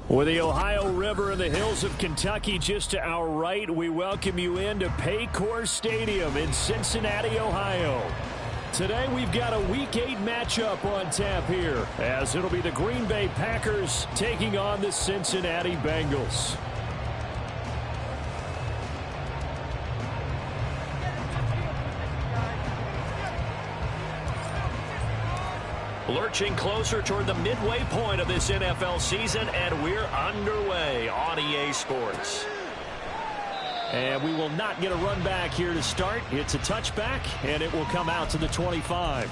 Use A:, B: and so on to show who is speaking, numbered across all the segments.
A: With the Ohio River and the hills of Kentucky just to our right, we welcome you into Paycor Stadium in Cincinnati, Ohio. Today we've got a Week 8 matchup on tap here, as it'll be the Green Bay Packers taking on the Cincinnati Bengals. Lurching closer toward the midway point of this NFL season, and we're underway on EA Sports. And we will not get a run back here to start. It's a touchback, and it will come out to the 25.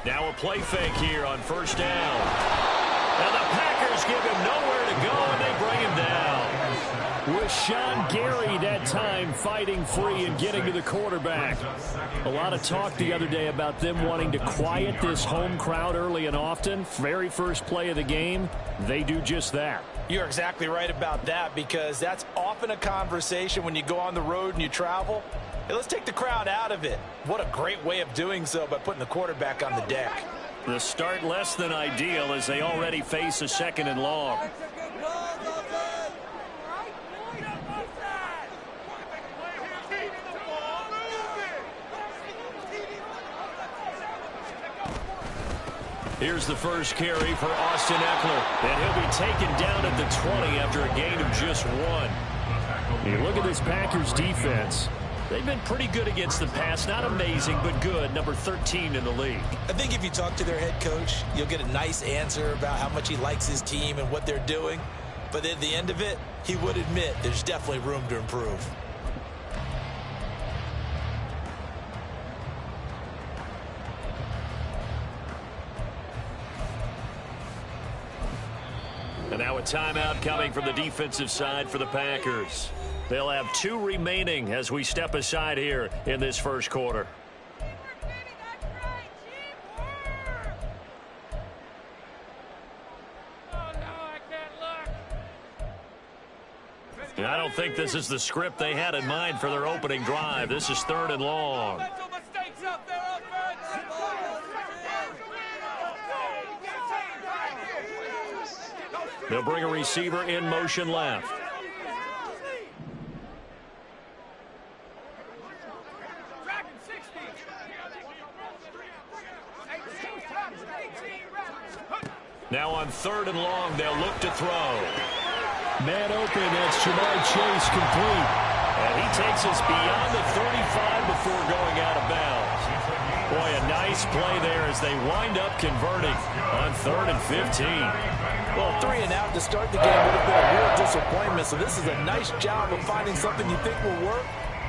A: Now a play fake here on first down. And the Packers give him nowhere to go, and they bring him down. With Sean Gary that time fighting free and getting to the quarterback. A lot of talk the other day about them wanting to quiet this home crowd early and often. Very first play of the game, they do just that.
B: You're exactly right about that, because that's often a conversation when you go on the road and you travel. Hey, let's take the crowd out of it. What a great way of doing so by putting the quarterback on the deck.
A: The start less than ideal as they already face a 2nd and long. Here's the first carry for Austin Eckler, and he'll be taken down at the 20 after a gain of just 1. You look at this Packers defense. They've been pretty good against the pass. Not amazing, but good. Number 13 in the league.
B: I think if you talk to their head coach, you'll get a nice answer about how much he likes his team and what they're doing. But at the end of it, he would admit there's definitely room to improve.
A: And now a timeout coming from the defensive side for the Packers. They'll have 2 remaining as we step aside here in this first quarter. And I don't think this is the script they had in mind for their opening drive. This is 3rd and long. They'll bring a receiver in motion left. Now on 3rd and long, they'll look to throw. Man open, that's Jamar Chase complete. And he takes us beyond the 35 before going out of bounds. Boy, a nice play there as they wind up converting on 3rd and 15.
B: Well, 3 and out to start the game would have been a real disappointment. So this is a nice job of finding something you think will work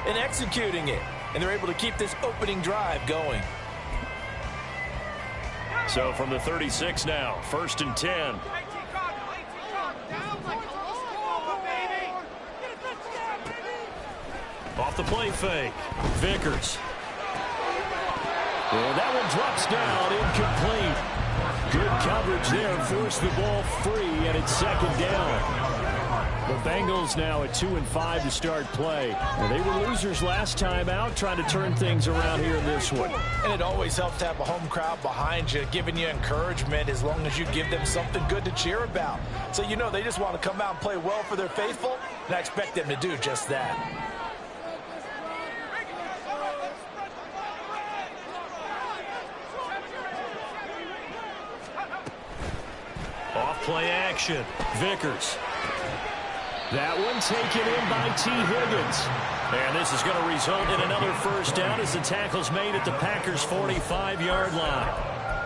B: and executing it. And they're able to keep this opening drive going.
A: So from the 36 now, 1st and 10. Off the play fake, Vickers. And that one drops down, incomplete. Good coverage there, forced the ball free, and it's 2nd down. The Bengals now at 2-5 to start play. And they were losers last time out, trying to turn things around here in this one.
B: And it always helps to have a home crowd behind you, giving you encouragement as long as you give them something good to cheer about. So you know they just want to come out and play well for their faithful, and I expect them to do just that.
A: Off-play action, Vickers. That one taken in by T. Higgins. And this is going to result in another first down as the tackle's made at the Packers' 45-yard line.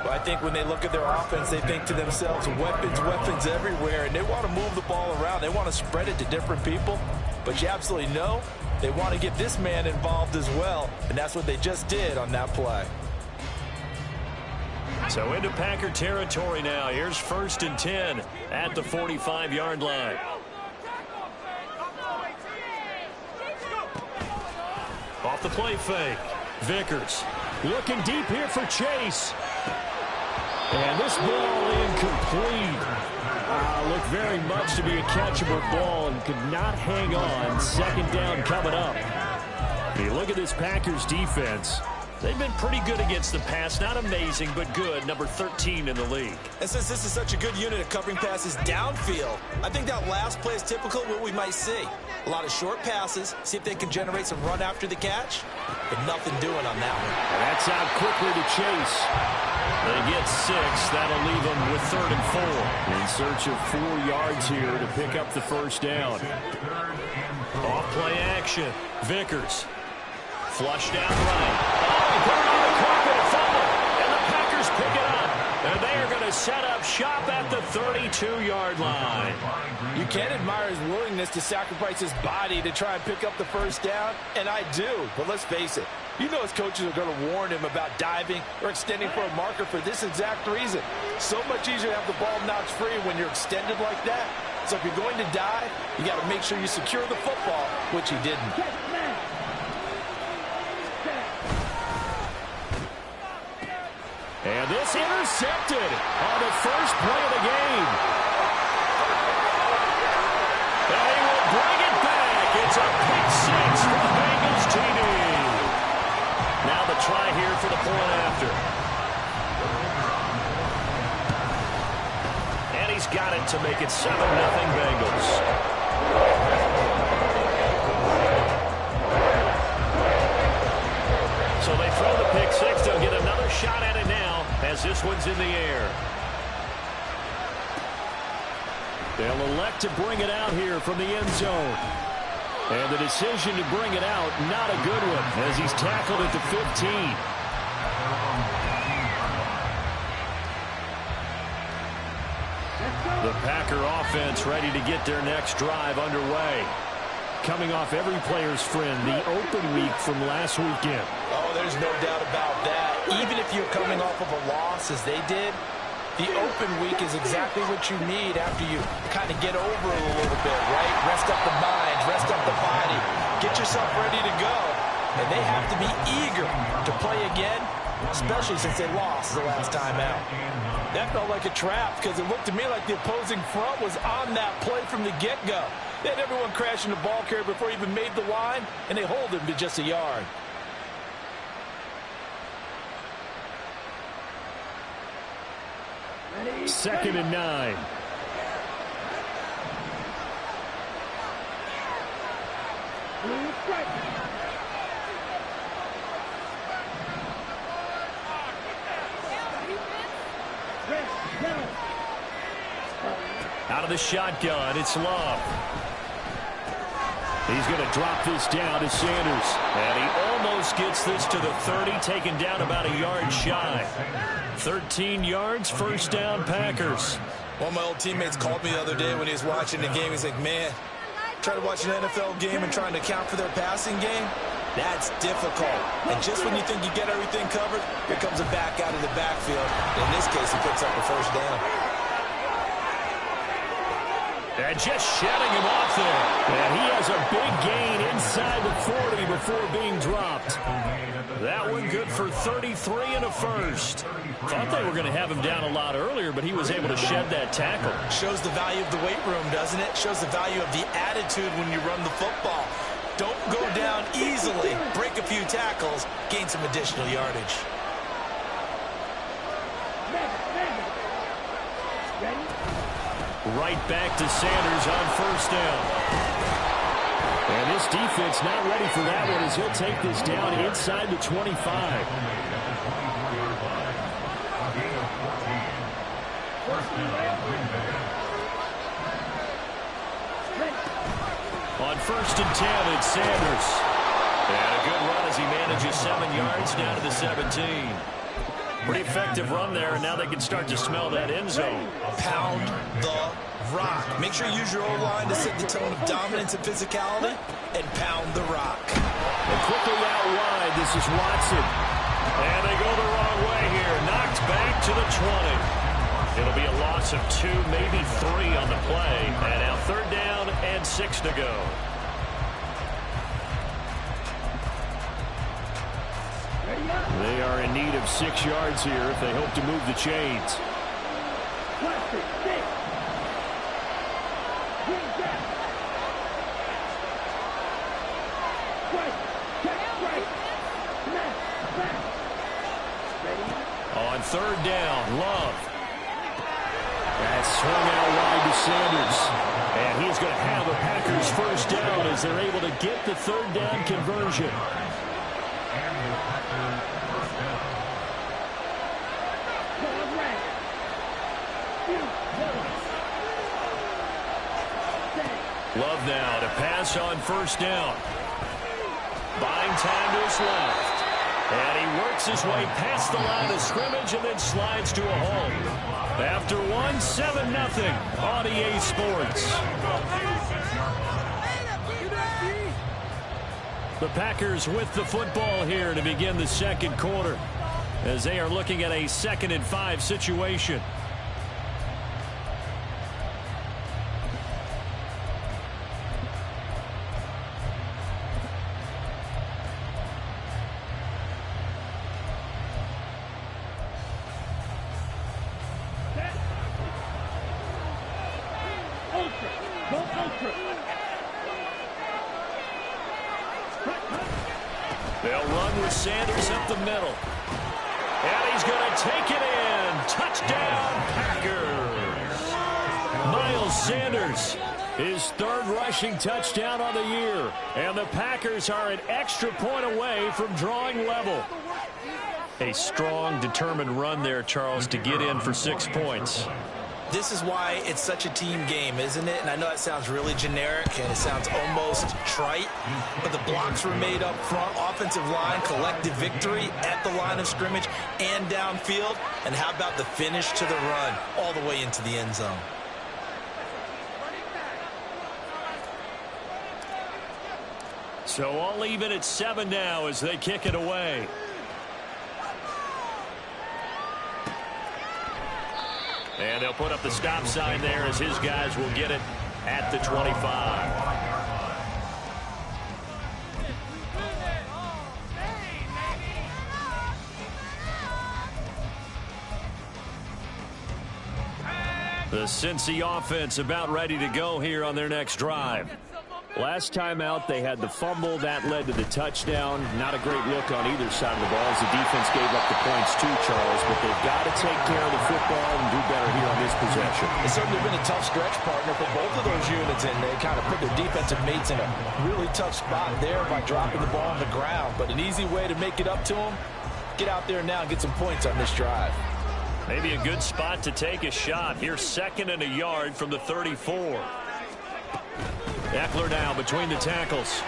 B: Well, I think when they look at their offense, they think to themselves, weapons, weapons everywhere, and they want to move the ball around. They want to spread it to different people. But you absolutely know they want to get this man involved as well, and that's what they just did on that play.
A: So into Packer territory now. Here's 1st and 10 at the 45-yard line. Off the play fake. Vickers looking deep here for Chase. And this ball incomplete. Looked very much to be a catchable ball and could not hang on. 2nd down coming up. If you look at this Packers defense, they've been pretty good against the pass. Not amazing, but good. Number 13 in the league.
B: And since this is such a good unit of covering passes downfield, I think that last play is typical of what we might see. A lot of short passes, see if they can generate some run after the catch, but nothing doing on that one.
A: And that's out quickly to Chase. They get 6. That'll leave them with 3rd and 4. In search of 4 yards here to pick up the 1st down. Off play action. Vickers. Flush down right. Oh, he put it on the carpet, a fumble. And the Packers pick it up. And they are going to set up shop at the 32-yard line.
B: You can't admire his willingness to sacrifice his body to try and pick up the 1st down, and I do. But let's face it, you know his coaches are going to warn him about diving or extending for a marker for this exact reason. So much easier to have the ball knocked free when you're extended like that. So if you're going to dive, you got to make sure you secure the football, which he didn't.
A: And this intercepted on the first play of the game. And he will bring it back. It's a pick 6 for the Bengals TD. Now the try here for the point after. And he's got it to make it 7-0 Bengals. So they throw the pick 6. They'll get another shot at it now as this one's in the air. They'll elect to bring it out here from the end zone. And the decision to bring it out, not a good one, as he's tackled at the 15. The Packer offense ready to get their next drive underway. Coming off every player's friend, the open week from last weekend.
B: Oh, there's no doubt about that. Even if you're coming off of a loss as they did, the open week is exactly what you need after you kind of get over it a little bit, right? Rest up the mind, rest up the body, get yourself ready to go. And they have to be eager to play again, especially since they lost the last time out. That felt like a trap because it looked to me like the opposing front was on that play from the get-go. They had everyone crashing the ball carrier before he even made the line, and they hold him to just a yard.
A: Second and 9. Out of the shotgun, it's Love. He's going to drop this down to Sanders. And he almost gets this to the 30, taken down about a yard shy. 13 yards, 1st down, Packers.
B: One of my old teammates called me the other day when he was watching the game. He's like, man, trying to watch an NFL game and trying to account for their passing game, that's difficult. And just when you think you get everything covered, here comes a back out of the backfield. In this case, he picks up the 1st down.
A: And just shedding him off there. And he has a big gain inside the 40 before being dropped. That one good for 33 and a 1st. Thought they were going to have him down a lot earlier, but he was able to shed that tackle.
B: Shows the value of the weight room, doesn't it? Shows the value of the attitude when you run the football. Don't go down easily. Break a few tackles. Gain some additional yardage.
A: Right back to Sanders on 1st down. And this defense not ready for that one as he'll take this down inside the 25. On 1st and 10, it's Sanders. And a good run as he manages 7 yards down to the 17. Pretty effective run there, and now they can start to smell that end zone.
B: Pound the rock. Make sure you use your O-line to set the tone of dominance and physicality, and pound the rock.
A: And quickly out wide, this is Watson. And they go the wrong way here. Knocked back to the 20. It'll be a loss of 2, maybe 3 on the play. And now 3rd down and 6 to go. They are in need of 6 yards here if they hope to move the chains. On 3rd down, Love. That's swung out wide to Sanders. And he's going to have the Packers 1st down as they're able to get the 3rd down conversion. Love now to pass on 1st down. Buying time to his left. And he works his way past the line of scrimmage and then slides to a hole. After 1, 7-0 on EA Sports. The Packers with the football here to begin the 2nd quarter as they are looking at a 2nd and 5 situation. They'll run with Sanders up the middle. And he's going to take it in. Touchdown, Packers. Miles Sanders, his 3rd rushing touchdown on the year. And the Packers are an extra point away from drawing level. A strong, determined run there, Charles, to get in for 6 points.
B: This is why it's such a team game, isn't it? And I know that sounds really generic and it sounds almost trite, but the blocks were made up front. Offensive line, collective victory at the line of scrimmage and downfield. And how about the finish to the run all the way into the end zone?
A: So all even at 7 now as they kick it away. And they'll put up the stop sign there as his guys will get it at the 25. The Cincy offense about ready to go here on their next drive. Last time out, they had the fumble. That led to the touchdown. Not a great look on either side of the ball as the defense gave up the points too, Charles. But they've got to take care of the football and do better here on this possession.
B: It's certainly been a tough stretch, partner, for both of those units, and they kind of put their defensive mates in a really tough spot there by dropping the ball on the ground. But an easy way to make it up to them, get out there now and get some points on this drive.
A: Maybe a good spot to take a shot. Here's 2nd and a yard from the 34. Eckler now between the tackles.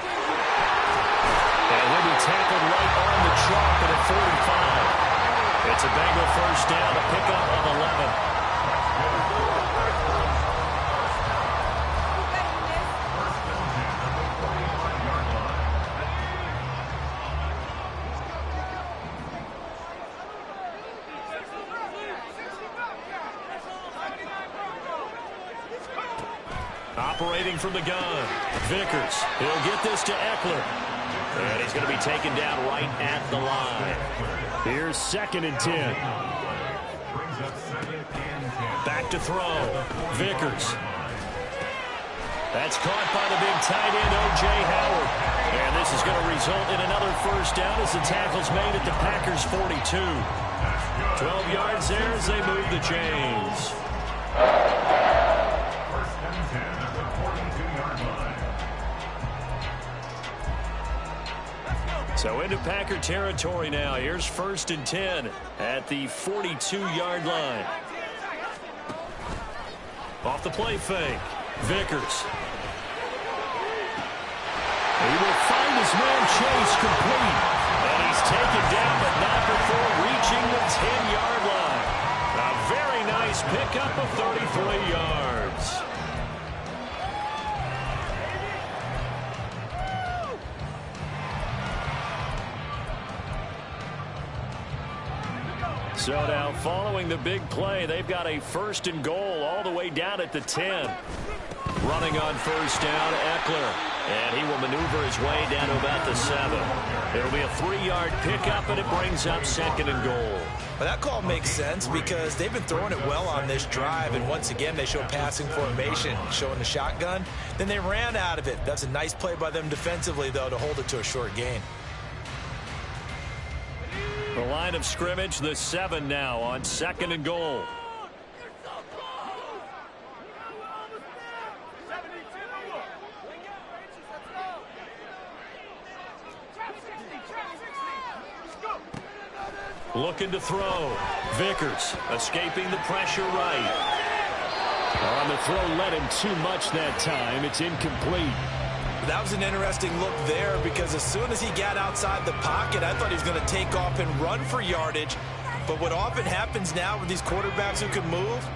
A: And he'll be tackled right on the chalk at 45. It's a Bengal 1st down, a pickup of 11. Operating from the gun, Vickers. He'll get this to Eckler. And he's going to be taken down right at the line. Here's 2nd and 10. Back to throw. Vickers. That's caught by the big tight end, O.J. Howard. And this is going to result in another 1st down as the tackle's made at the Packers' 42. 12 yards there as they move the chains. So into Packer territory now. Here's 1st and 10 at the 42-yard line. Off the play fake. Vickers. He will find his man Chase complete. And he's taken down, but not before reaching the 10-yard line. A very nice pickup of 33 yards. So now following the big play, they've got a 1st and goal all the way down at the 10. Running on 1st down, Eckler. And he will maneuver his way down to about the 7. It'll be a 3-yard pickup, and it brings up 2nd and goal.
B: Well, that call makes sense because they've been throwing it well on this drive, and once again they show passing formation, showing the shotgun. Then they ran out of it. That's a nice play by them defensively, though, to hold it to a short gain.
A: The line of scrimmage, the 7 now on 2nd and goal. Looking to throw. Vickers escaping the pressure right. On the throw, led him too much that time. It's incomplete.
B: That was an interesting look there because as soon as he got outside the pocket, I thought he was going to take off and run for yardage. But what often happens now with these quarterbacks who can move,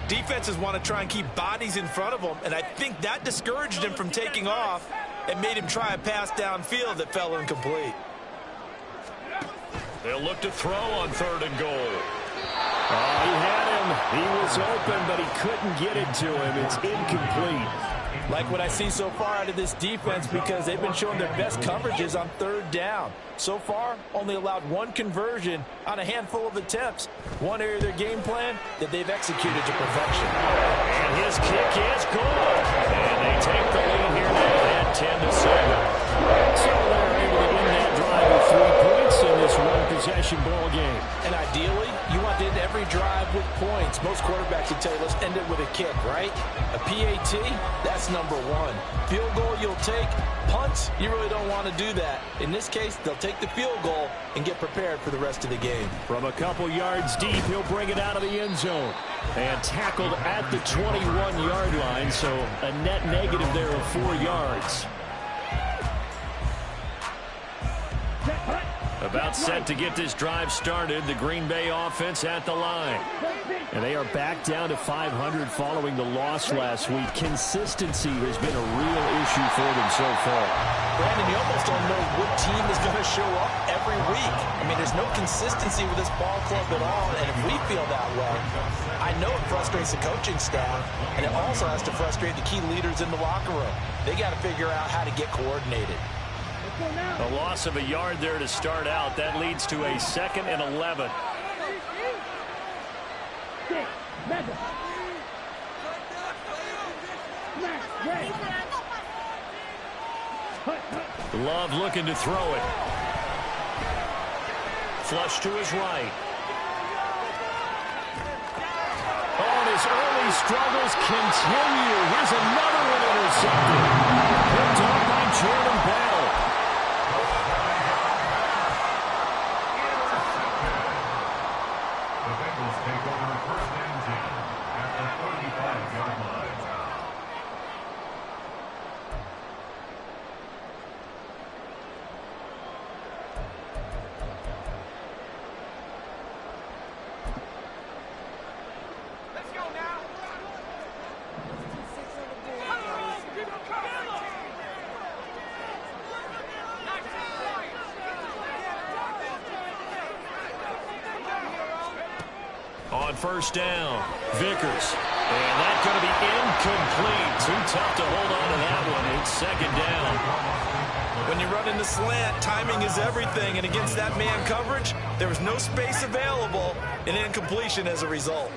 B: defenses want to try and keep bodies in front of them, and I think that discouraged him from taking off and made him try a pass downfield that fell incomplete.
A: They'll look to throw on 3rd and goal. Oh, he had him. He was open, but he couldn't get it to him. It's incomplete.
B: Like what I see so far out of this defense because they've been showing their best coverages on 3rd down. So far, only allowed 1 conversion on a handful of attempts. One area of their game plan that they've executed to perfection.
A: And his kick is good. And they take the lead here now at 10-7. So they're able to win that drive with 3 points in this one-possession ball game.
B: And ideally, you want to end every drive with points. Most quarterbacks would tell you, let's end it with a kick, right? A PAT, that's number 1. Field goal you'll take. Punts, you really don't want to do that. In this case, they'll take the field goal and get prepared for the rest of the game.
A: From a couple yards deep, he'll bring it out of the end zone. And tackled at the 21-yard line, so a net negative there of 4 yards. About set to get this drive started, the Green Bay offense at the line. And they are back down to 500 following the loss last week. Consistency has been a real issue for them so far.
B: Brandon, you almost don't know what team is going to show up every week. I mean, there's no consistency with this ball club at all, and if we feel that way, I know it frustrates the coaching staff, and it also has to frustrate the key leaders in the locker room. They got to figure out how to get coordinated.
A: A loss of a yard there to start out. That leads to a 2nd and 11. Love looking to throw it. Flush to his right. Oh, and his early struggles continue. Here's another one intercepted. Picked off by Jordan Bell. On 1st down, Vickers. And that's going to be incomplete. Too tough to hold on to that one. It's 2nd down.
B: When you run into slant, timing is everything. And against that man coverage, there was no space available, and incompletion as a result.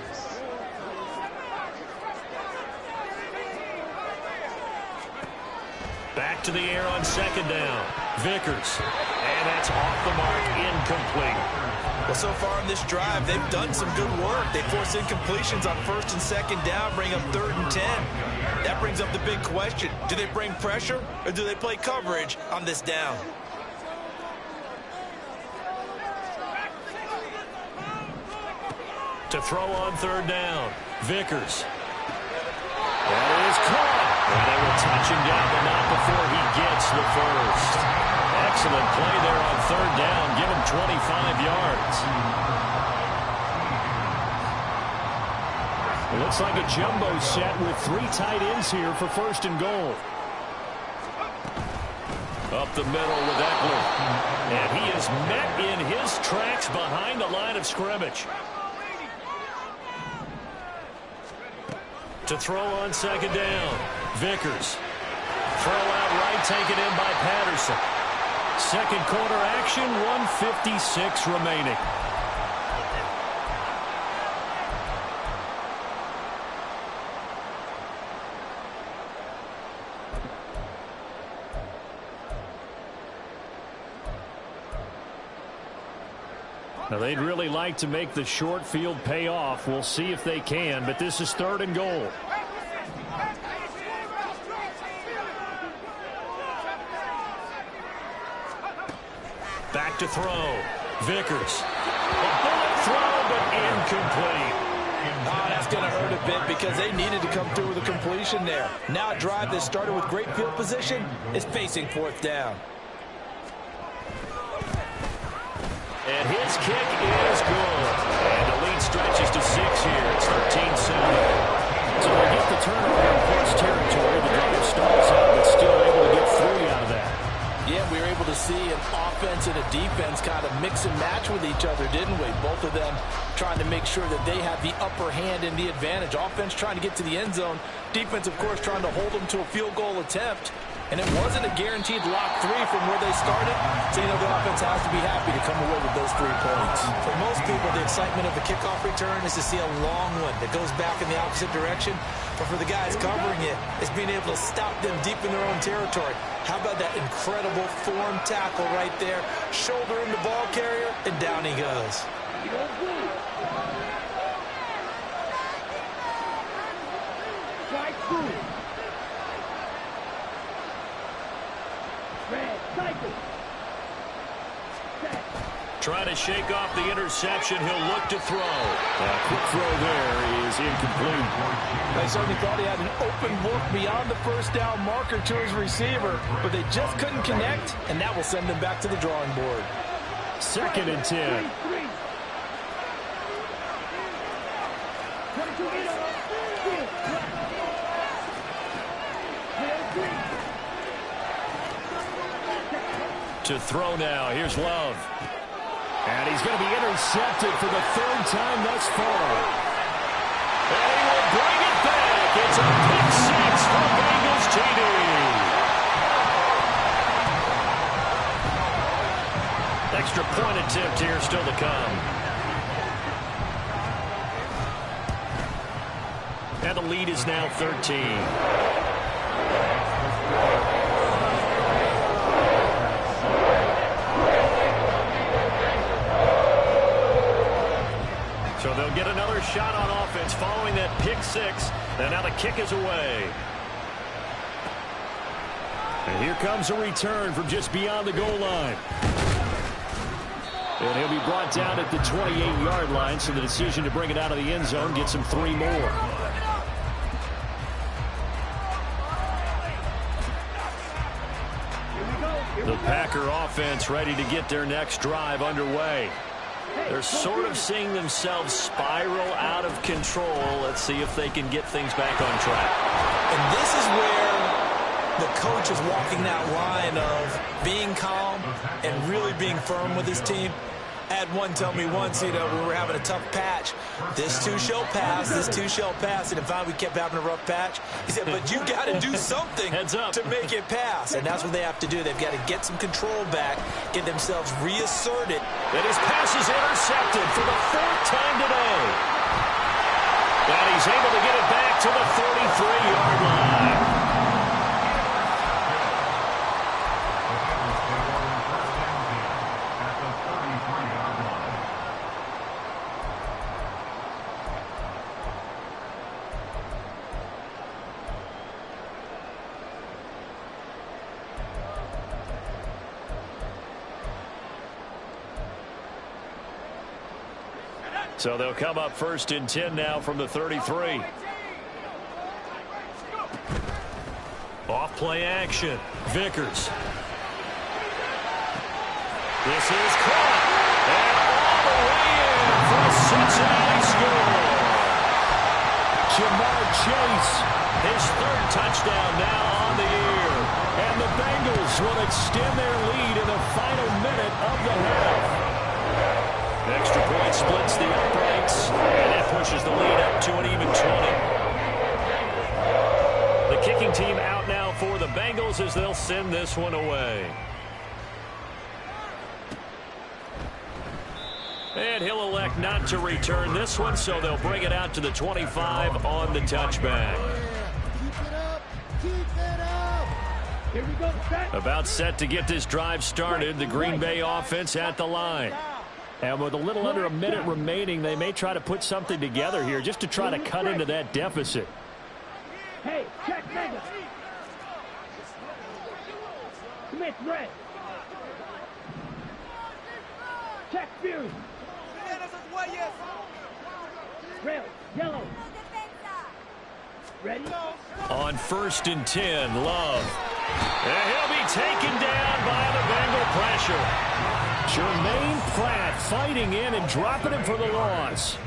A: Back to the air on 2nd down. Vickers. And that's off the mark, incomplete.
B: Well, so far in this drive, they've done some good work. They force incompletions on 1st and 2nd down, bring up 3rd and 10. That brings up the big question. Do they bring pressure, or do they play coverage on this down?
A: To throw on 3rd down, Vickers. That is caught. And they will touch him down, but not before he gets the 1st. Excellent play there on 3rd down. Give him 25 yards. It looks like a jumbo set with 3 tight ends here for 1st and goal. Up the middle with Eckler. And he is met in his tracks behind the line of scrimmage. To throw on second down. Vickers. Throw out right, taken in by Patterson. Second quarter action, 1:56 remaining. Now, they'd really like to make the short field pay off. We'll see if they can, but this is 3rd and goal. Back to throw. Vickers. A bullet throw, but incomplete.
B: Oh, that's going to hurt a bit because they needed to come through with a completion there. Now a drive that started with great field position is facing 4th down.
A: And his kick is good. And the lead stretches to 6 here. It's 13-7. So they get the turnover in plus territory. The drive stalls out, but still able to get 3 out of that.
B: Yeah, we were able to see an offense and a defense kind of mix and match with each other, didn't we? Both of them trying to make sure that they have the upper hand and the advantage. Offense trying to get to the end zone. Defense, of course, trying to hold them to a field goal attempt. And it wasn't a guaranteed lock 3 from where they started. So, the offense has to be happy to come away with those 3 points.
C: For most people, the excitement of a kickoff return is to see a long one that goes back in the opposite direction. But for the guys covering it, it's being able to stop them deep in their own territory. How about that incredible form tackle right there? Shoulder in the ball carrier, and down he goes.
A: Trying to shake off the interception. He'll look to throw. A quick throw there is incomplete.
B: They certainly thought he had an open look beyond the first down marker to his receiver, but they just couldn't connect, and that will send them back to the drawing board.
A: 2nd and 10. To throw now. Here's Love. And he's going to be intercepted for the 3rd time thus far. And he will bring it back. It's a pick 6 for Bengals TD. Extra point attempt here still to come. And the lead is now 13. So they'll get another shot on offense following that pick 6. And now the kick is away. And here comes a return from just beyond the goal line. And he'll be brought down at the 28-yard line, so the decision to bring it out of the end zone gets him 3 more. The Packer offense ready to get their next drive underway. They're sort of seeing themselves spiral out of control. Let's see if they can get things back on track.
C: And this is where the coach is walking that line of being calm and really being firm with his team. I had one tell me once, we were having a tough patch. This too shall pass, this too shall pass. And finally we kept having a rough patch. He said, but you got to do something to make it pass. And that's what they have to do. They've got to get some control back, get themselves reasserted.
A: And his pass is intercepted for the 4th time today. And he's able to get it back to the 33-yard line. So they'll come up 1st and 10 now from the 33. Off play action. Vickers. This is caught. And all the way in for a Cincinnati score. Jamar Chase, his 3rd touchdown now on the year. And the Bengals will extend their lead in the final minute of the half. Extra point splits the uprights, and that pushes the lead up to an even 20. The kicking team out now for the Bengals as they'll send this one away. And he'll elect not to return this one, so they'll bring it out to the 25 on the touchback.
D: Here we go.
A: About set to get this drive started, the Green Bay offense at the line. And with a little under a minute remaining, they may try to put something together here just to try to cut into that deficit.
D: Hey, check Mega. Smith, red. Check Fury. Rail, yellow. Ready?
A: On 1st and 10, Love. And he'll be taken down by the Bengal pressure. Jermaine Pratt fighting in and dropping him for the loss.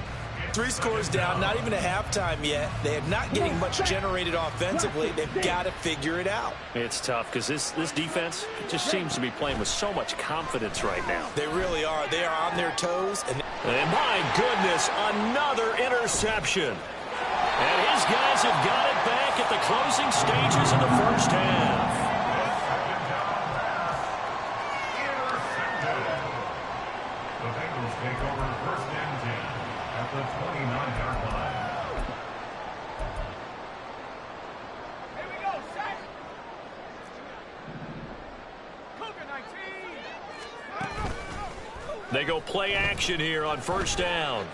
C: 3 scores down, not even a halftime yet. They are not getting much generated offensively. They've got to figure it out.
A: It's tough because this defense just seems to be playing with so much confidence right now.
C: They really are. They are on their toes.
A: And my goodness, another interception. And his guys have got it back at the closing stages of the first half.
E: The Bengals take over 1st and 10 at the 29-yard line.
D: Here we go, set. Cougar 19.
A: They go play action here on 1st down.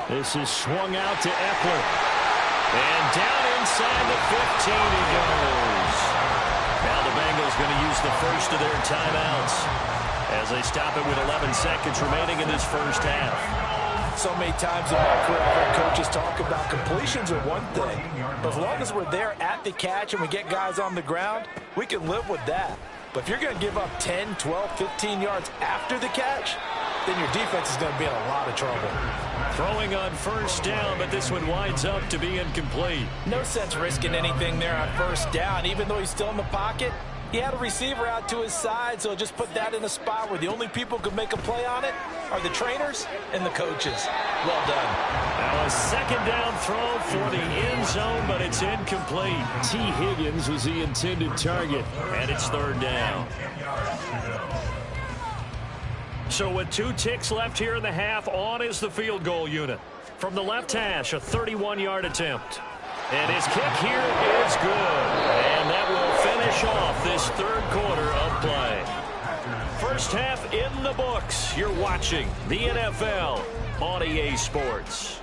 A: This is swung out to Eckler. And down inside the 15 he goes. Now the Bengals going to use the first of their timeouts as they stop it with 11 seconds remaining in this first half.
C: So many times in my career, I've heard coaches talk about completions are one thing. But as long as we're there at the catch and we get guys on the ground, we can live with that. But if you're going to give up 10, 12, 15 yards after the catch, then your defense is going to be in a lot of trouble.
A: Throwing on 1st down, but this one winds up to be incomplete.
C: No sense risking anything there on 1st down. Even though he's still in the pocket, he had a receiver out to his side, so just put that in a spot where the only people who can make a play on it are the trainers and the coaches. Well done.
A: Now a 2nd down throw for the end zone, but it's incomplete. T. Higgins was the intended target, and it's 3rd down. So with 2 ticks left here in the half, on is the field goal unit. From the left hash, a 31-yard attempt. And his kick here is good. And that will finish off this 3rd quarter of play. First half in the books. You're watching the NFL on EA Sports.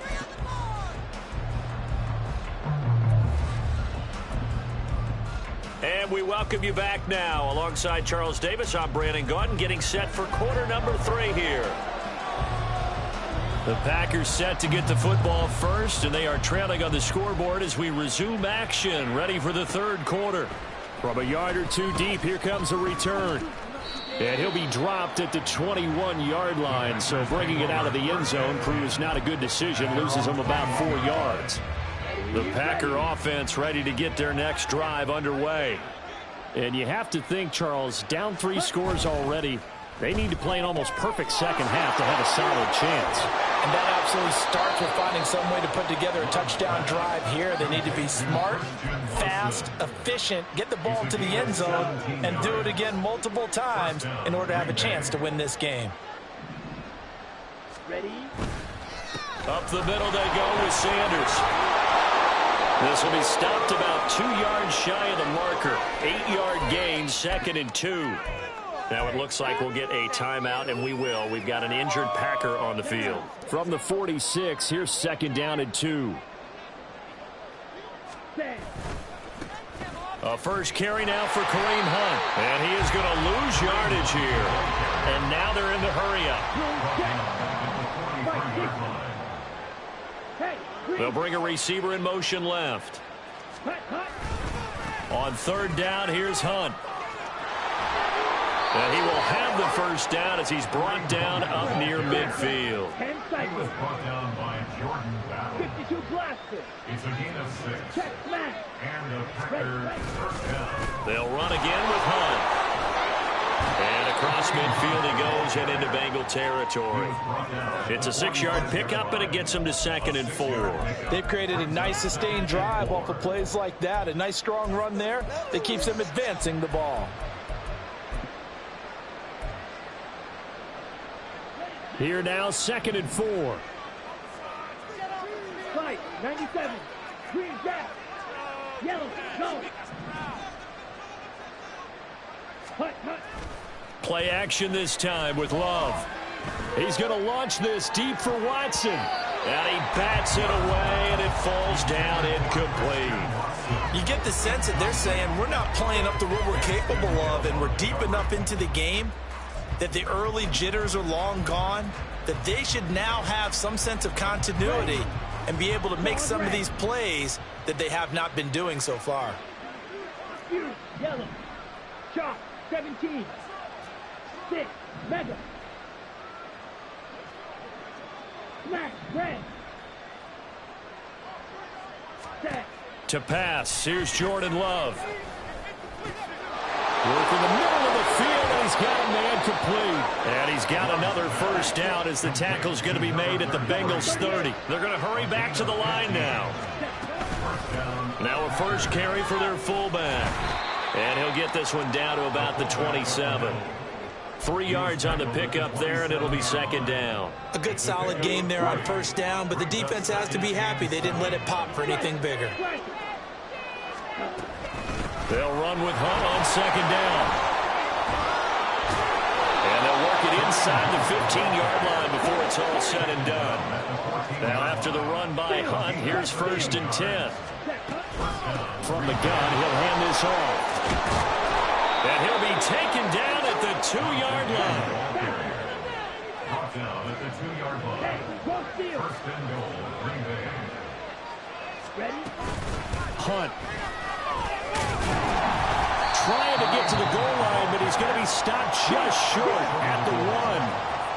A: And we welcome you back now. Alongside Charles Davis, I'm Brandon Gaudin, getting set for quarter number 3 here. The Packers set to get the football first, and they are trailing on the scoreboard as we resume action, ready for the 3rd quarter. From a yard or 2 deep, here comes a return. And he'll be dropped at the 21-yard line, so bringing it out of the end zone proves not a good decision, loses him about 4 yards. The Packer offense ready to get their next drive underway. And you have to think, Charles, down 3 scores already. They need to play an almost perfect second half to have a solid chance.
C: And that absolutely starts with finding some way to put together a touchdown drive here. They need to be smart, fast, efficient, get the ball to the end zone, and do it again multiple times in order to have a chance to win this game.
D: Ready?
A: Up the middle they go with Sanders. This will be stopped about 2 yards shy of the marker. 8-yard gain, 2nd and 2. Now it looks like we'll get a timeout, and we will. We've got an injured Packer on the field. From the 46, here's 2nd down and 2. A first carry now for Kareem Hunt. And he is going to lose yardage here. And now they're in the hurry-up. They'll bring a receiver in motion left. On 3rd down, here's Hunt. And he will have the first down as he's brought down up near midfield.
D: 10 seconds.
E: Brought down by Jordan Battle.
D: 52 blaster.
E: It's a gain of 6.
D: Check smash.
E: And the Packers first down.
A: They'll run again with Hunt. And across midfield he goes and into Bengal territory. It's a 6-yard pickup, and it gets him to 2nd and 4.
B: They've created a nice sustained drive off of plays like that. A nice strong run there that keeps them advancing the ball.
A: Here now, 2nd and 4.
D: Fight. 97. Green jack. Yellow. Go. Hut.
A: Play action this time with Love. He's going to launch this deep for Watson. And he bats it away, and it falls down incomplete.
C: You get the sense that they're saying we're not playing up to what we're capable of, and we're deep enough into the game that the early jitters are long gone, that they should now have some sense of continuity and be able to make some of these plays that they have not been doing so far.
D: Yellow. Sharp. 17. 6. Mega. Smash. Red. Set.
A: To pass, here's Jordan Love. Work in the middle of the field, and he's got a man complete. And he's got another first down as the tackle's going to be made at the Bengals 30. They're going to hurry back to the line now. Now a first carry for their fullback. And he'll get this one down to about the 27. 3 yards on the pickup there, and it'll be 2nd down.
C: A good solid game there on first down, but the defense has to be happy they didn't let it pop for anything bigger.
A: They'll run with Hunt on 2nd down. And they'll work it inside the 15-yard line before it's all said and done. Now after the run by Hunt, here's 1st and 10. From the gun, he'll hand this off. And he'll be taken down at the 2-yard line.
E: Brought down at the 2-yard line. 1st and goal, Green Bay.
D: Ready?
A: Hunt. Trying to get to the goal line, but he's going to be stopped just short at the 1.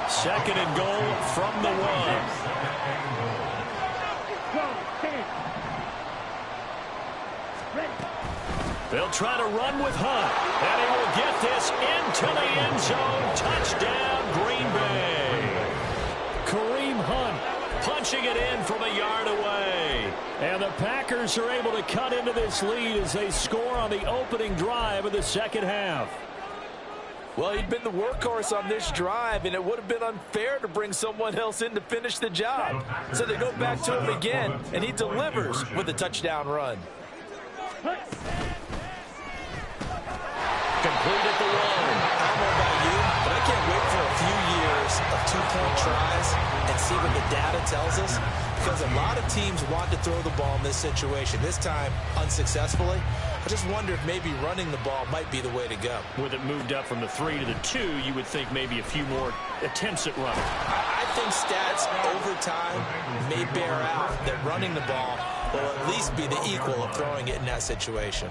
A: 2nd and goal from the 1. They'll try to run with Hunt, and he will get this into the end zone. Touchdown, Green Bay. Kareem Hunt punching it in from a yard away. And the Packers are able to cut into this lead as they score on the opening drive of the 2nd half.
B: Well, he'd been the workhorse on this drive, and it would have been unfair to bring someone else in to finish the job. So they go back to him again, and he delivers with a touchdown run.
A: Complete at the 1.
C: I don't know about you, but I can't wait for a few years of 2-point tries and see what the data tells us, because a lot of teams want to throw the ball in this situation. This time, unsuccessfully. I just wonder if maybe running the ball might be the way to go.
A: With it moved up from the 3 to the 2, you would think maybe a few more attempts at running.
C: I think stats over time may bear out that running the ball will at least be the equal of throwing it in that situation.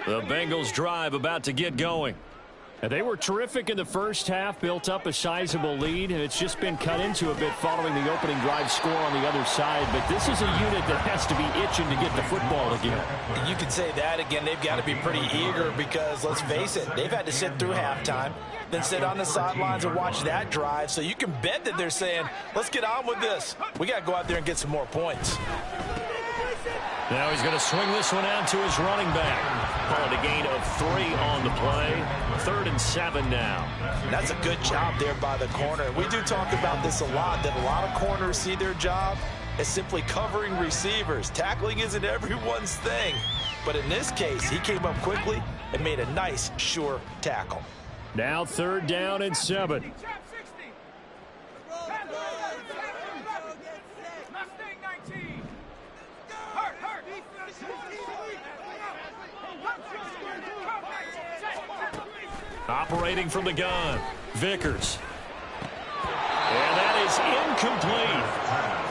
A: The Bengals drive about to get going. And they were terrific in the first half, built up a sizable lead, and it's just been cut into a bit following the opening drive score on the other side. But this is a unit that has to be itching to get the football again.
B: You could say that again. They've got to be pretty eager because, let's face it, they've had to sit through halftime, then sit on the sidelines and watch that drive. So you can bet that they're saying, let's get on with this. We got to go out there and get some more points.
A: Now he's going to swing this one out to his running back. Call it a gain of 3 on the play. 3rd and 7 now.
B: That's a good job there by the corner. We do talk about this a lot, that a lot of corners see their job as simply covering receivers. Tackling isn't everyone's thing. But in this case, he came up quickly and made a nice, sure tackle.
A: Now 3rd down and 7. Operating from the gun, Vickers. And that is incomplete.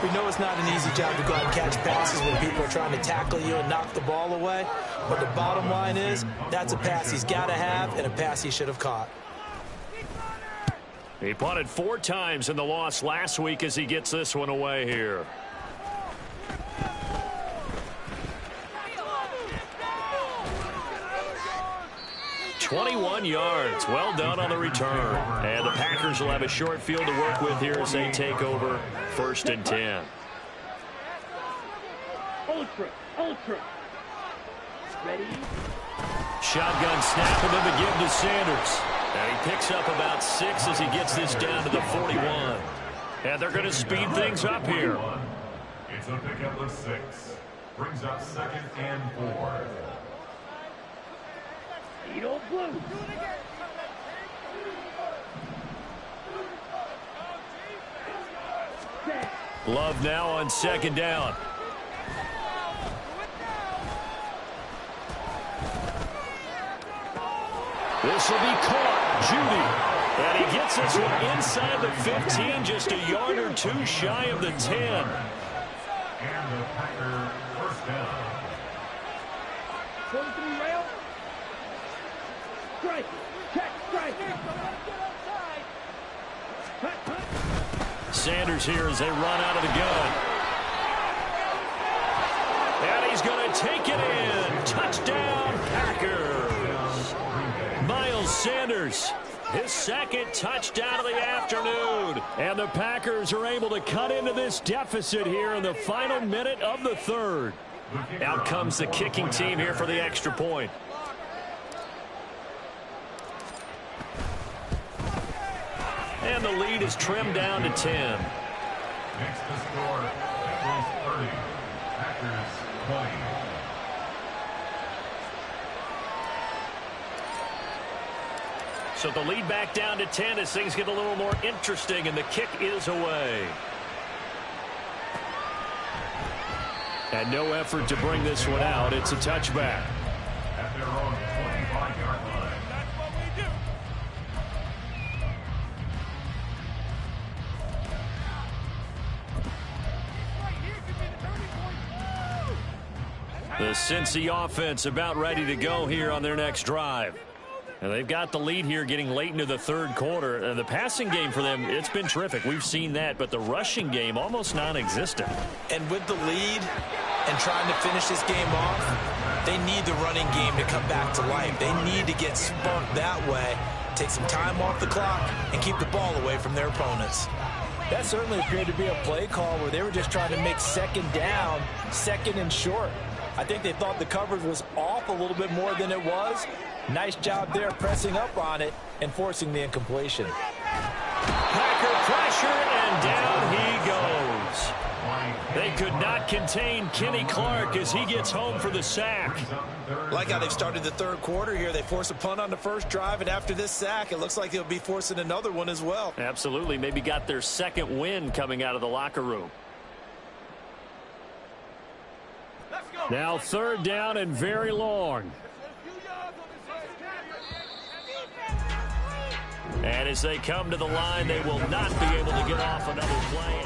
C: We know it's not an easy job to go out and catch passes when people are trying to tackle you and knock the ball away. But the bottom line is, that's a pass he's got to have and a pass he should have caught.
A: He punted 4 times in the loss last week as he gets this one away here. "21 yards. Well done on the return. And the Packers will have a short field to work with here as they take over 1st and 10.
D: Ultra. Ready?
A: Shotgun snap and then the give to Sanders. And he picks up about 6 as he gets this down to the 41. And they're going to speed things up here.
E: It's a pickup of 6. Brings up 2nd and 4.
D: Edo blue.
A: Love now on 2nd down. This will be caught. Judy. And he gets this one inside the 15, just a yard or 2 shy of the 10.
E: And the Packer 1st down.
D: 43 rail. Strike. Check. Strike.
A: Sanders here as they run out of the gun. And he's going to take it in. Touchdown, Packers. Miles Sanders, his 2nd touchdown of the afternoon. And the Packers are able to cut into this deficit here in the final minute of the 3rd. Out comes the kicking team here for the extra point. And the lead is trimmed down to 10.
E: Next to score, Eagles 30, Packers 20.
A: So the lead back down to 10 as things get a little more interesting, and the kick is away. And no effort to bring this one out. It's a touchback.
E: At their own 25-yard line.
F: That's what we do.
A: The Cincy offense about ready to go here on their next drive. And they've got the lead here getting late into the 3rd quarter. And the passing game for them, it's been terrific. We've seen that. But the rushing game, almost non-existent.
C: And with the lead and trying to finish this game off, they need the running game to come back to life. They need to get spunked that way, take some time off the clock, and keep the ball away from their opponents.
B: That certainly appeared to be a play call where they were just trying to make 2nd down, 2nd and short. I think they thought the coverage was off a little bit more than it was. Nice job there pressing up on it and forcing the incompletion.
A: Packer pressure, and down he goes. They could not contain Kenny Clark as he gets home for the sack.
C: Like how they've started the 3rd quarter here. They force a punt on the 1st drive, and after this sack, it looks like they'll be forcing another one as well.
A: Absolutely. Maybe got their 2nd win coming out of the locker room. Now 3rd down and very long. And as they come to the line, they will not be able to get off another play.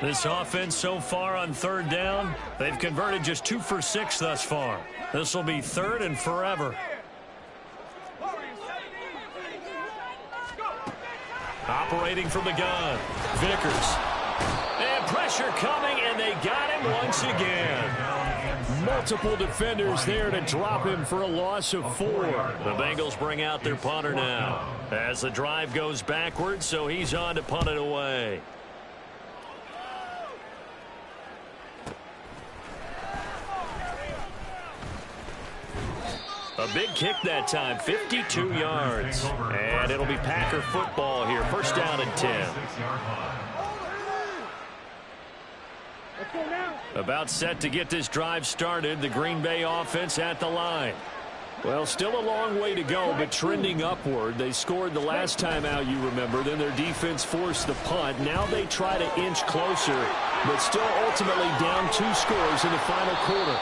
A: This offense so far on 3rd down, they've converted just 2 for 6 thus far. This will be 3rd and forever. Operating from the gun, Vickers. And pressure coming, and they got him once again. Multiple defenders there to drop him for a loss of 4. The Bengals bring out their punter now as the drive goes backwards, so he's on to punt it away. A big kick that time, 52 yards. And it'll be Packer football here. 1st down and 10.
D: Let's go now.
A: About set to get this drive started. The Green Bay offense at the line. Well, still a long way to go, but trending upward. They scored the last time out, you remember. Then their defense forced the punt. Now they try to inch closer, but still ultimately down 2 scores in the final quarter.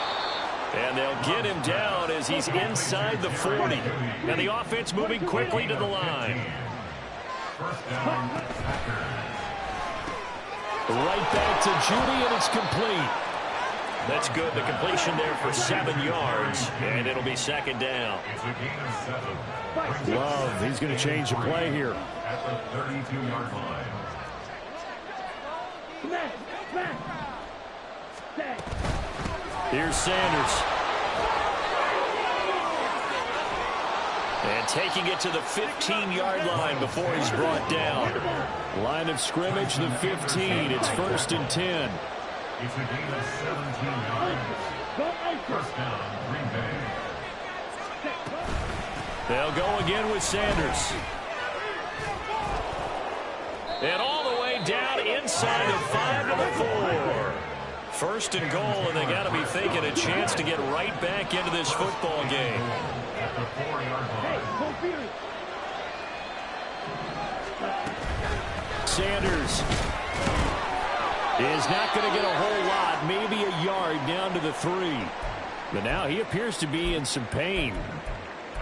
A: And they'll get him down as he's inside the 40. And the offense moving quickly to the line. Right back to Judy, and it's complete. That's good. The completion there for 7 yards, and it'll be second down.
E: Love,
A: he's going to change the play here.
E: At the 32-yard line.
A: Here's Sanders. And taking it to the 15-yard line before he's brought down. Line of scrimmage, the 15. It's 1st and 10.
E: It's a gain of 17 yards. First down, Green Bay.
A: They'll go again with Sanders. And all the way down inside the 5 to the 4. 1st and goal, and they got to be thinking a chance to get right back into this football game.
E: At the 4-yard line.
A: Sanders is not going to get a whole lot, maybe a yard down to the 3. But now he appears to be in some pain.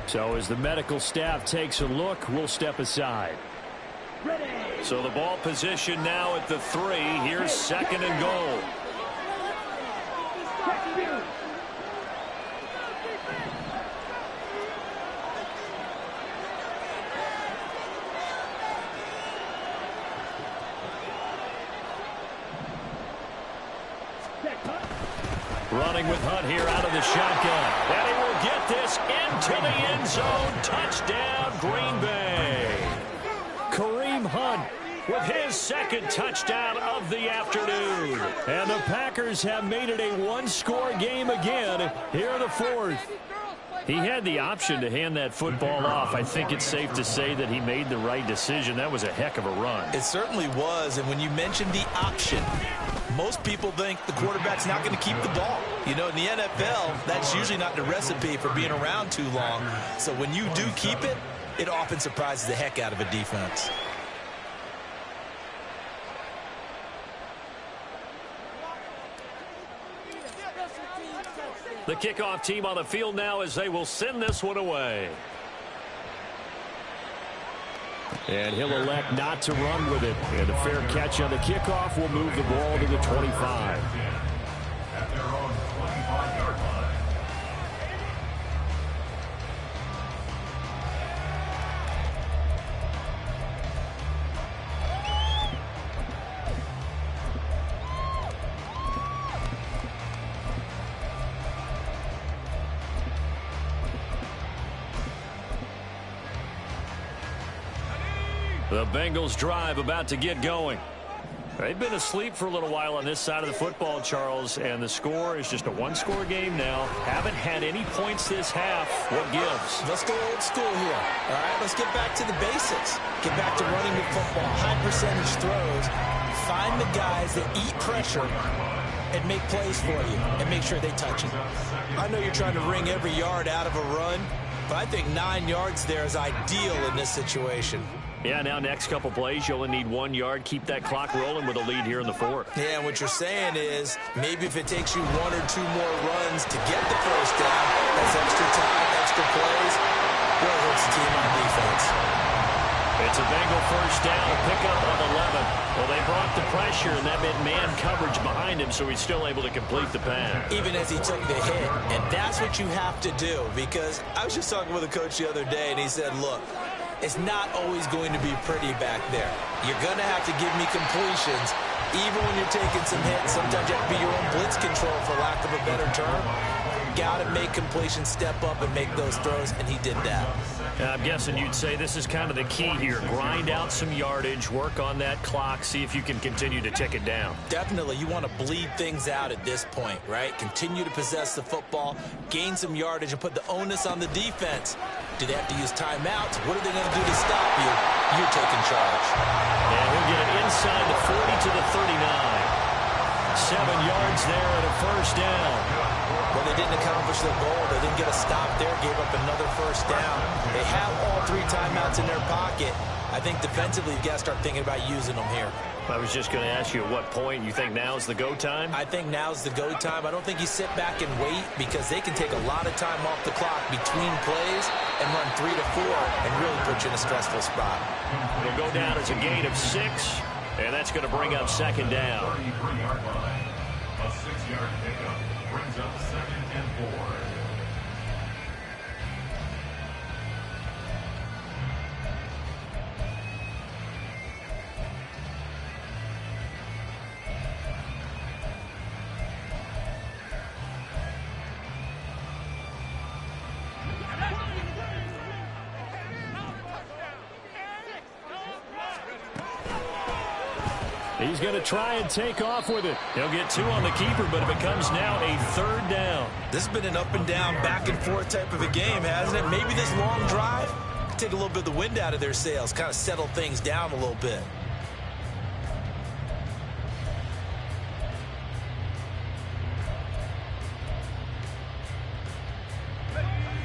A: So as the medical staff takes a look, we'll step aside. So the ball position now at the 3. Here's 2nd and goal. Running with Hunt here out of the shotgun. And he will get this into the end zone. Touchdown, Green Bay. Kareem Hunt with his 2nd touchdown of the afternoon. And the Packers have made it a 1-score game again here in the 4th. He had the option to hand that football off. I think it's safe to say that he made the right decision. That was a heck of a run.
C: It certainly was. And when you mentioned the option, most people think the quarterback's not going to keep the ball. You know, in the NFL, that's usually not the recipe for being around too long. So when you do keep it, it often surprises the heck out of a defense.
A: The kickoff team on the field now as they will send this one away. And he'll elect not to run with it. And a fair catch on the kickoff will move the ball to the 25.
E: At their own 25-yard line.
A: The Bengals drive about to get going. They've been asleep for a little while on this side of the football, Charles, and the score is just a 1-score game now. Haven't had any points this half. What gives?
C: Let's go old school here. All right, let's get back to the basics. Get back to running the football, high percentage throws. Find the guys that eat pressure and make plays for you and make sure they touch it. I know you're trying to wring every yard out of a run, but I think 9 yards there is ideal in this situation.
A: Yeah, now next couple plays, you only need 1 yard. Keep that clock rolling with a lead here in the 4th.
C: Yeah, and what you're saying is maybe if it takes you 1 or 2 more runs to get the first down, that's extra time, extra plays, really hurts the team on defense.
A: It's a Bengal first down, pick up on 11. Well, they brought the pressure, and that meant man coverage behind him, so he's still able to complete the pass.
C: Even as he took the hit, and that's what you have to do, because I was just talking with a coach the other day, and he said, look, it's not always going to be pretty back there. You're going to have to give me completions. Even when you're taking some hits, sometimes you have to be your own blitz control, for lack of a better term. Got to make completions, step up and make those throws, and he did that.
A: I'm guessing you'd say this is kind of the key here. Grind out some yardage, work on that clock, see if you can continue to tick it down.
C: Definitely. You want to bleed things out at this point, right? Continue to possess the football, gain some yardage, and put the onus on the defense. Do they have to use timeouts? What are they going to do to stop you? You're taking charge.
A: And he'll get it inside the 40 to the 39. 7 yards there and a first down.
C: Well, they didn't accomplish their goal. They didn't get a stop there, gave up another first down. They have all 3 timeouts in their pocket. I think defensively you've got to start thinking about using them here.
A: I was just going to ask you at what point you think now's the go time?
C: I think now's the go time. I don't think you sit back and wait because they can take a lot of time off the clock between plays and run 3 to 4 and really put you in a stressful spot.
A: It'll go down as a gain of 6, and that's going to bring up second down.
E: 33-yard line. A 6-yard pickup brings up 2nd and 4.
A: He's going to try and take off with it. He'll get 2 on the keeper, but it becomes now a 3rd down.
C: This has been an up and down, back and forth type of a game, hasn't it? Maybe this long drive could take a little bit of the wind out of their sails, kind of settle things down a little bit.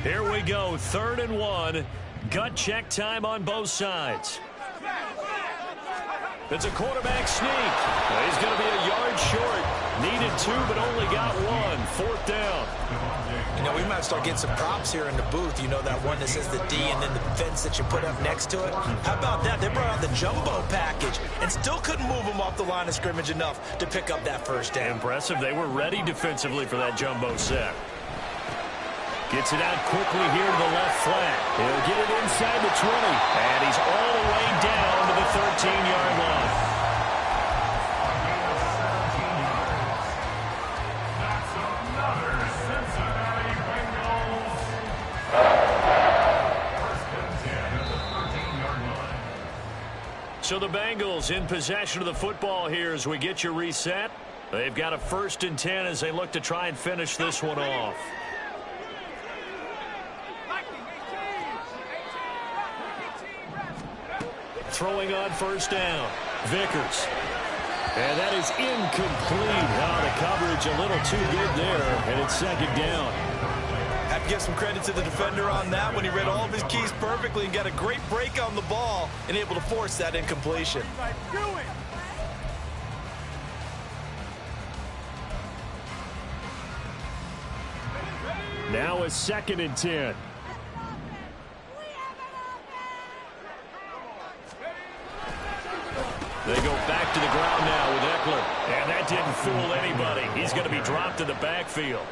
A: Here we go, 3rd and 1. Gut check time on both sides. It's a quarterback sneak. He's going to be a yard short. Needed 2, but only got 1. 4th down.
C: You know, we might start getting some props here in the booth. You know, that one that says the D and then the fence that you put up next to it. How about that? They brought out the jumbo package and still couldn't move them off the line of scrimmage enough to pick up that first down.
A: Impressive. They were ready defensively for that jumbo set. Gets it out quickly here to the left flat. He'll get it inside the 20. And he's all the way down to the 13-yard line.
E: That's another Cincinnati Bengals. 1st and 10 at the 13-yard line.
A: So the Bengals in possession of the football here as we get you reset. They've got a 1st and 10 as they look to try and finish this one off. Throwing on 1st down. Vickers. And that is incomplete. The coverage a little too good there, and it's 2nd down.
C: Have to give some credit to the defender on that when he read all of his keys perfectly and got a great break on the ball and able to force that incompletion.
A: Now a 2nd and 10. They go back to the ground now with Eckler. And that didn't fool anybody. He's going to be dropped in the backfield.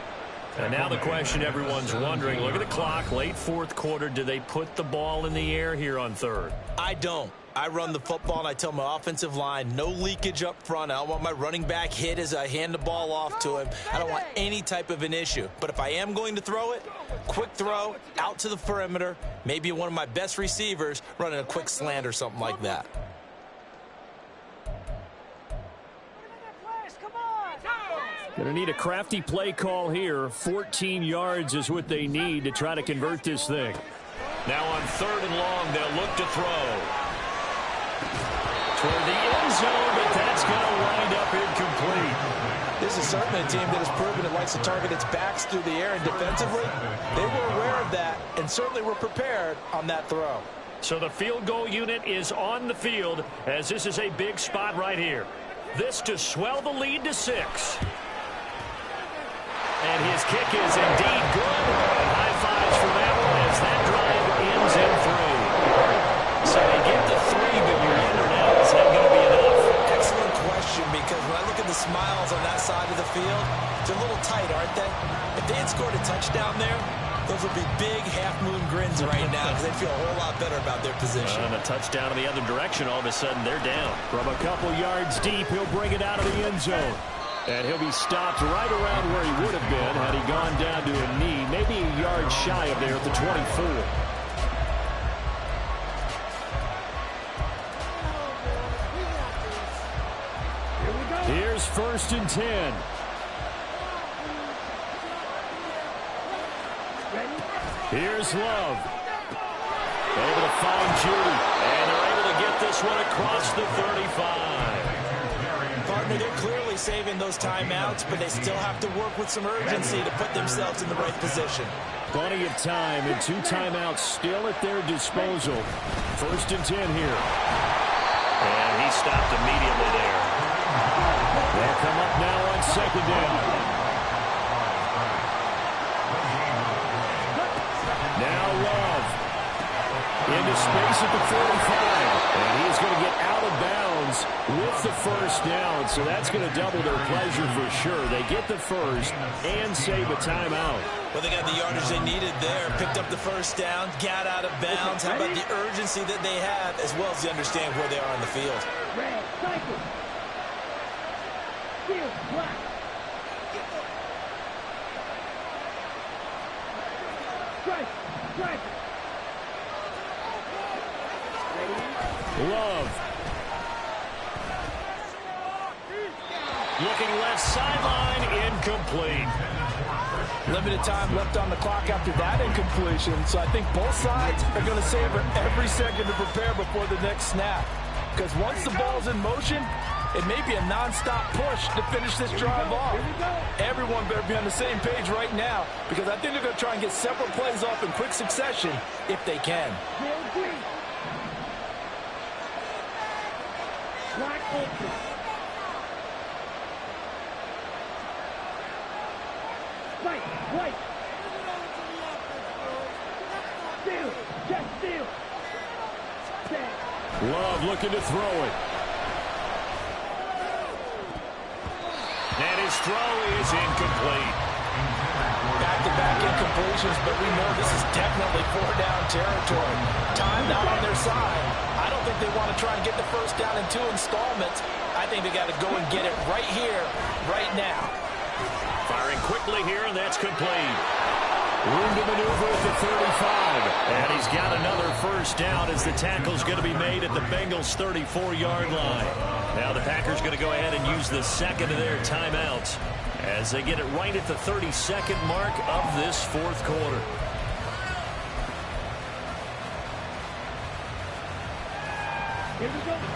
A: And now the question everyone's wondering, look at the clock, late 4th quarter. Do they put the ball in the air here on 3rd?
C: I don't. I run the football, and I tell my offensive line, no leakage up front. I don't want my running back hit as I hand the ball off to him. I don't want any type of an issue. But if I am going to throw it, quick throw, out to the perimeter, maybe one of my best receivers running a quick slant or something like that.
A: Going to need a crafty play call here. 14 yards is what they need to try to convert this thing. Now on 3rd and long, they'll look to throw. Toward the end zone, but that's going to wind up incomplete.
C: This is certainly a team that has proven it likes to target its backs through the air, and defensively, they were aware of that and certainly were prepared on that throw.
A: So the field goal unit is on the field as this is a big spot right here. This to swell the lead to 6. And his kick is indeed good. And high fives for that one as that drive ends in 3. So they get the 3, but you're in or out. Is that going to be enough?
C: Excellent question, because when I look at the smiles on that side of the field, they're a little tight, aren't they? If they had scored a touchdown there, those would be big half-moon grins right now because they feel a whole lot better about their position.
A: And a touchdown in the other direction, all of a sudden they're down. From a couple yards deep, he'll bring it out of the end zone. And he'll be stopped right around where he would have been had he gone down to a knee, maybe a yard shy of there at the 24. Here's 1st and 10. Here's Love. Able to find Judy. And they're able to get this one across the 35.
C: Thought Partner, they're clearly saving those timeouts, but they still have to work with some urgency to put themselves in the right position.
A: Plenty of time and 2 timeouts still at their disposal. 1st and 10 here.
F: And he stopped immediately there.
A: They'll come up now on 2nd down. Now Love. Into space at the 45. And he's going to get out of bounds with the 1st down. So that's going to double their pleasure for sure. They get the 1st and save a timeout.
C: Well, they got the yardage they needed there. Picked up the 1st down, got out of bounds. How about the urgency that they have, as well as they understand where they are on the field?
D: Red, cycle. Field, black. Strike, strike.
A: Love. Looking left sideline, incomplete.
B: Limited time left on the clock after that incompletion, so I think both sides are going to savor every second to prepare before the next snap. Because once the ball's in motion, it may be a non-stop push to finish this drive off. Everyone better be on the same page right now, because I think they're going to try and get several plays off in quick succession if they can.
D: Black open. Right, right. Steal, just steal.
A: Love looking to throw it. And his throw is incomplete.
B: Back-to-back incompletions, but we know this is definitely 4-down territory. Time not on their side. I don't think they want to try and get the 1st down in 2 installments. I think they got to go and get it right here, right now.
A: Firing quickly here, and that's complete. Room to maneuver at the 35. And he's got another 1st down as the tackle's going to be made at the Bengals' 34-yard line. Now the Packers going to go ahead and use the 2nd of their timeouts as they get it right at the 32nd mark of this 4th quarter.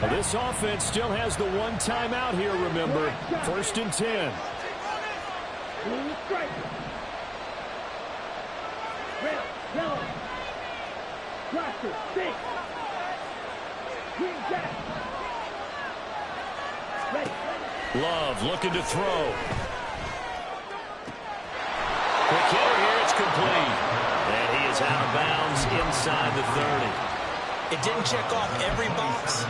A: Well, this offense still has the 1 timeout here, remember. 1st and 10.
D: Blue stripe. Red, yellow. Blaster, big. Green jack. Ready.
A: Love looking to throw. Quick hitter here, it's complete. And he is out of bounds inside the 30.
C: It didn't check off every box,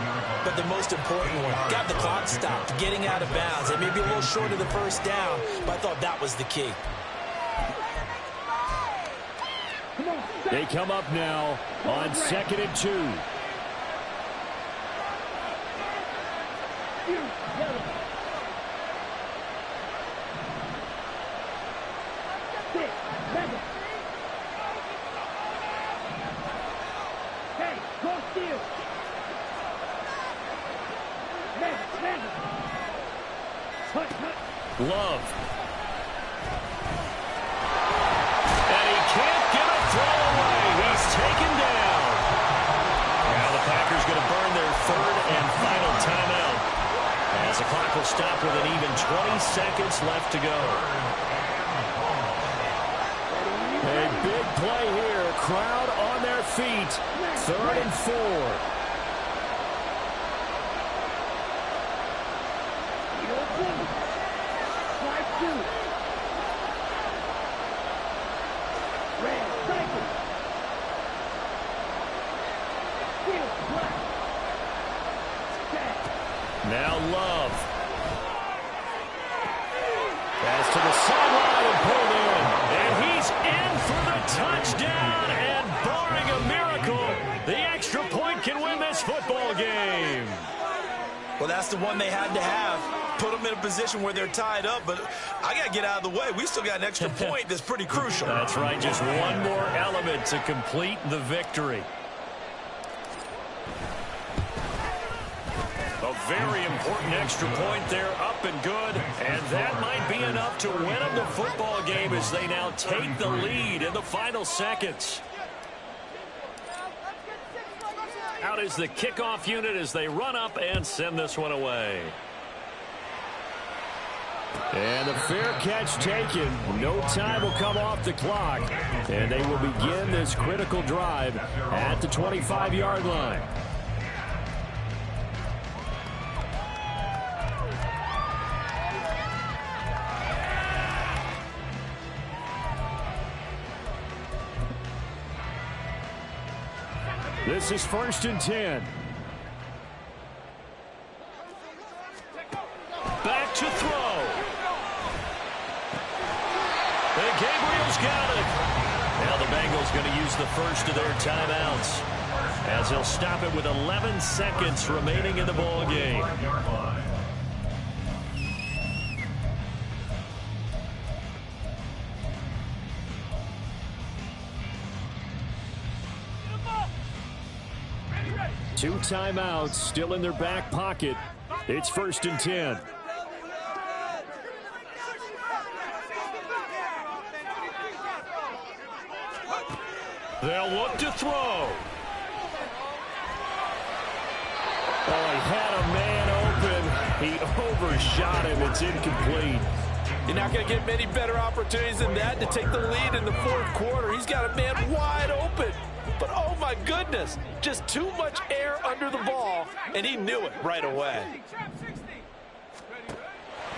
C: but the most important one. Got the clock stopped, getting out of bounds. It may be a little short of the 1st down, but I thought that was the key.
A: They come up now on 2nd and 2. Love. And he can't get a throw away. He's taken down. Now the Packers going to burn their 3rd and final timeout as the clock will stop with an even 20 seconds left to go. A big play here. Crowd on their feet. 3rd and 4. Now Love. Pass to the sideline and pulled in. And he's in for the touchdown. And barring a miracle, the extra point can win this football game.
C: Well, that's the one they had to have. Put them in a position where they're tied up, but I got to get out of the way. We still got an extra point that's pretty crucial.
A: That's right. Just one more element to complete the victory. A very important extra point there, up and good. And that might be enough to win them the football game as they now take the lead in the final seconds. Out is the kickoff unit as they run up and send this one away. And the fair catch taken. No time will come off the clock. And they will begin this critical drive at the 25-yard line. This is 1st and 10. Back to throw. And Gabriel's got it. Now the Bengals going to use the first of their timeouts as they'll stop it with 11 seconds remaining in the ball game. Two timeouts still in their back pocket. It's 1st and 10. They'll look to throw. Oh, he had a man open. He overshot him. It's incomplete.
B: You're not going to get many better opportunities than that to take the lead in the 4th quarter. He's got a man wide open. But, oh, my goodness, just too much air under the ball, and he knew it right away.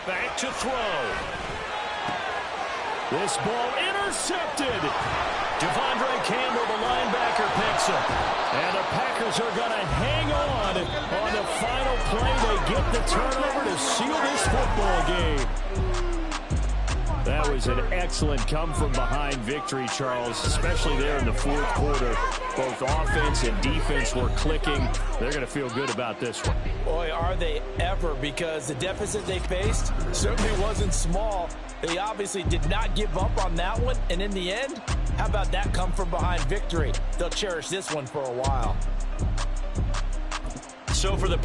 A: Back to throw. This ball intercepted. Devondre Campbell, the linebacker, picks up. And the Packers are going to hang on the final play. They get the turnover to seal this football game. That was an excellent come-from-behind victory, Charles, especially there in the 4th quarter. Both offense and defense were clicking. They're going to feel good about this one.
B: Boy, are they ever, because the deficit they faced certainly wasn't small. They obviously did not give up on that one, and in the end, how about that come-from-behind victory? They'll cherish this one for a while.
A: So for the